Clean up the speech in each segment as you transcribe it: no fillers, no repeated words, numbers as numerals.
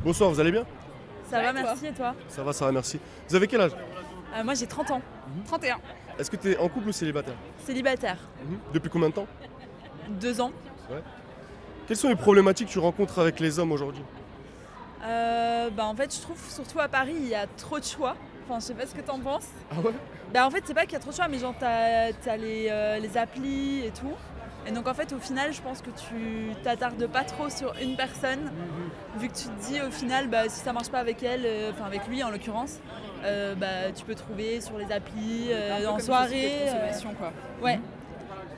Bonsoir, vous allez bien? Ça va, merci, et toi? Ça va, merci. Vous avez quel âge? Moi j'ai 30 ans. 31. Est-ce que tu es en couple ou célibataire? Célibataire. Depuis combien de temps? 2 ans. Quelles sont les problématiques que tu rencontres avec les hommes aujourd'hui? En fait, je trouve, surtout à Paris, il y a trop de choix. Enfin, je sais pas ce que t'en penses. Ah ouais? En fait, c'est pas qu'il y a trop de choix, mais genre, t'as les applis et tout. Et donc, en fait, au final, je pense que tu t'attardes pas trop sur une personne, vu que tu te dis, au final, si ça marche pas avec elle, enfin avec lui en l'occurrence, tu peux trouver sur les applis, Un peu en comme soirée. une société de consommation, quoi. Ouais.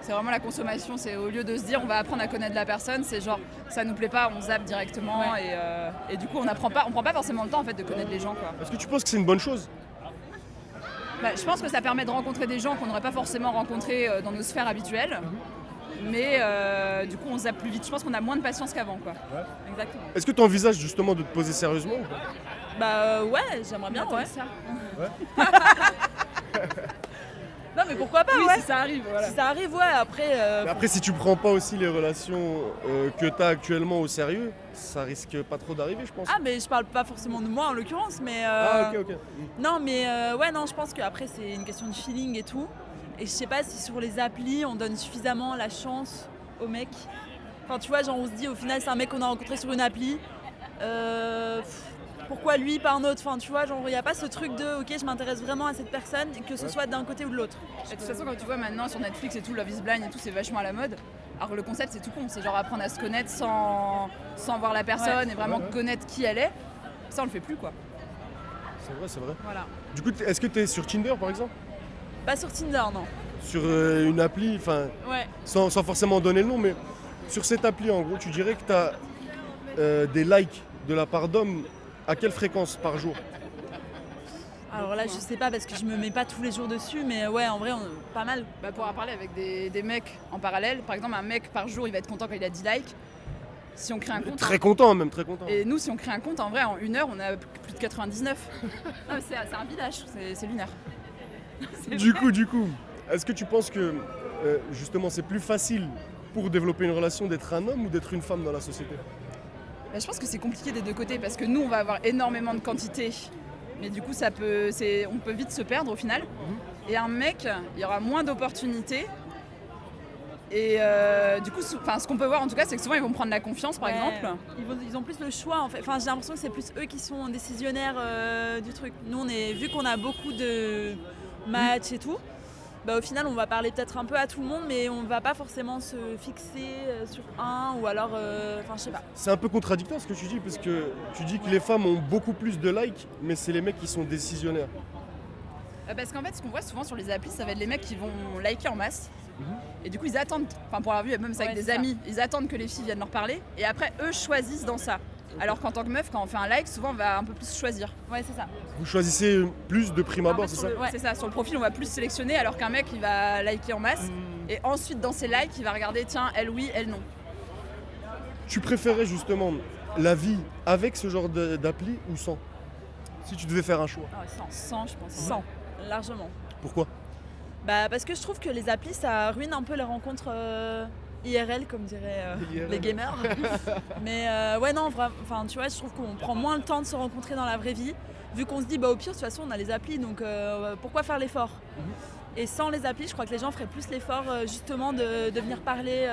C'est vraiment la consommation, c'est au lieu de se dire on va apprendre à connaître la personne, c'est genre ça nous plaît pas, on zappe directement et du coup on prend pas forcément le temps en fait de connaître les gens, quoi. Est-ce que tu penses que c'est une bonne chose? Je pense que ça permet de rencontrer des gens qu'on n'aurait pas forcément rencontrés dans nos sphères habituelles. Mais du coup on zappe plus vite, je pense qu'on a moins de patience qu'avant, quoi. Exactement. Est-ce que tu envisages justement de te poser sérieusement ou pas? Ouais, j'aimerais bien, ouais. Ça. Non mais pourquoi pas, Oui, ouais. si ça arrive, voilà. Si ça arrive, ouais, après... Mais après, si tu prends pas aussi les relations que tu as actuellement au sérieux, ça risque pas trop d'arriver, je pense. Ah mais je parle pas forcément de moi en l'occurrence, mais... Ah, ok. Non mais ouais, non, je pense qu'après c'est une question de feeling et tout. Et je sais pas si sur les applis on donne suffisamment la chance aux mecs. Enfin tu vois, genre on se dit au final c'est un mec qu'on a rencontré sur une appli. Pourquoi lui, pas un autre? Enfin tu vois, genre il n'y a pas ce truc de ok je m'intéresse vraiment à cette personne, que ce soit d'un côté ou de l'autre. Et de toute façon, quand tu vois maintenant sur Netflix et tout, Love is Blind et tout, c'est vachement à la mode. Alors que le concept, c'est tout con. C'est genre apprendre à se connaître sans voir la personne et vraiment connaître qui elle est. Ça, on le fait plus, quoi. C'est vrai. Voilà. Du coup, est-ce que tu es sur Tinder par exemple? Pas sur Tinder, non. Sur une appli, enfin, Ouais. sans forcément donner le nom, mais sur cette appli, en gros, tu dirais que tu as des likes de la part d'hommes à quelle fréquence par jour? Alors là je sais pas parce que je me mets pas tous les jours dessus, mais ouais en vrai pas mal. On pourra parler avec des mecs en parallèle. Par exemple, un mec par jour, il va être content quand il a 10 likes. Si on crée un compte. Très content, même très content. Et nous, si on crée un compte, en vrai, en 1 heure, on a plus de 99. Non, mais c'est un village, c'est lunaire. Du coup, est-ce que tu penses que justement c'est plus facile pour développer une relation d'être un homme ou d'être une femme dans la société? Je pense que c'est compliqué des deux côtés parce que nous, on va avoir énormément de quantité. Mais du coup, on peut vite se perdre au final. Et un mec, il y aura moins d'opportunités. Et du coup, ce qu'on peut voir en tout cas, c'est que souvent ils vont prendre la confiance, par exemple. Ils ont plus le choix en fait. Enfin, j'ai l'impression que c'est plus eux qui sont décisionnaires du truc. Nous, vu qu'on a beaucoup de matchs et tout, au final, on va parler peut-être un peu à tout le monde, mais on va pas forcément se fixer sur un ou alors, je sais pas. C'est un peu contradictoire ce que tu dis, parce que tu dis que les femmes ont beaucoup plus de likes, mais c'est les mecs qui sont décisionnaires. Parce qu'en fait, ce qu'on voit souvent sur les applis, ça va être les mecs qui vont liker en masse. Et du coup, ils attendent, pour avoir vu, même ça avec des amis, ils attendent que les filles viennent leur parler. Et après, eux choisissent dans ça. Alors qu'en tant que meuf, quand on fait un like, souvent on va un peu plus choisir. Ouais, c'est ça. Vous choisissez plus de prime abord, c'est ça? C'est ça, sur le profil, on va plus sélectionner, alors qu'un mec, il va liker en masse. Et ensuite, dans ses likes, il va regarder, tiens, elle oui, elle non. Tu préférais justement la vie avec ce genre d'appli ou sans? Si tu devais faire un choix. Ah ouais, 100, je pense. 100, largement. Pourquoi? Parce que je trouve que les applis, ça ruine un peu les rencontres IRL, comme diraient les gamers. Mais ouais, non, enfin, tu vois, je trouve qu'on prend moins le temps de se rencontrer dans la vraie vie, vu qu'on se dit, au pire, de toute façon, on a les applis, donc pourquoi faire l'effort? Et sans les applis, je crois que les gens feraient plus l'effort, justement, de venir parler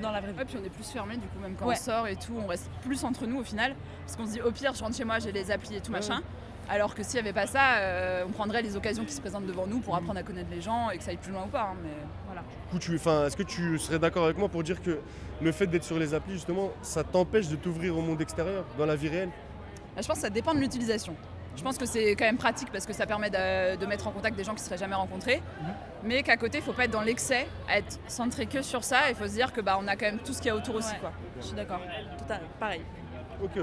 dans la vraie vie. Ouais, puis on est plus fermé, du coup, même quand on sort et tout, on reste plus entre nous au final, parce qu'on se dit, au pire, je rentre chez moi, j'ai les applis et tout, machin. Alors que s'il n'y avait pas ça, on prendrait les occasions qui se présentent devant nous pour apprendre à connaître les gens et que ça aille plus loin ou pas. Mais voilà. Du coup, est-ce que tu serais d'accord avec moi pour dire que le fait d'être sur les applis, justement, ça t'empêche de t'ouvrir au monde extérieur, dans la vie réelle? Je pense que ça dépend de l'utilisation. Je pense que c'est quand même pratique parce que ça permet de mettre en contact des gens qui ne seraient jamais rencontrés. Mais qu'à côté, il ne faut pas être dans l'excès, à être centré que sur ça. Il faut se dire que on a quand même tout ce qu'il y a autour aussi, quoi. Je suis d'accord, pareil. Ok.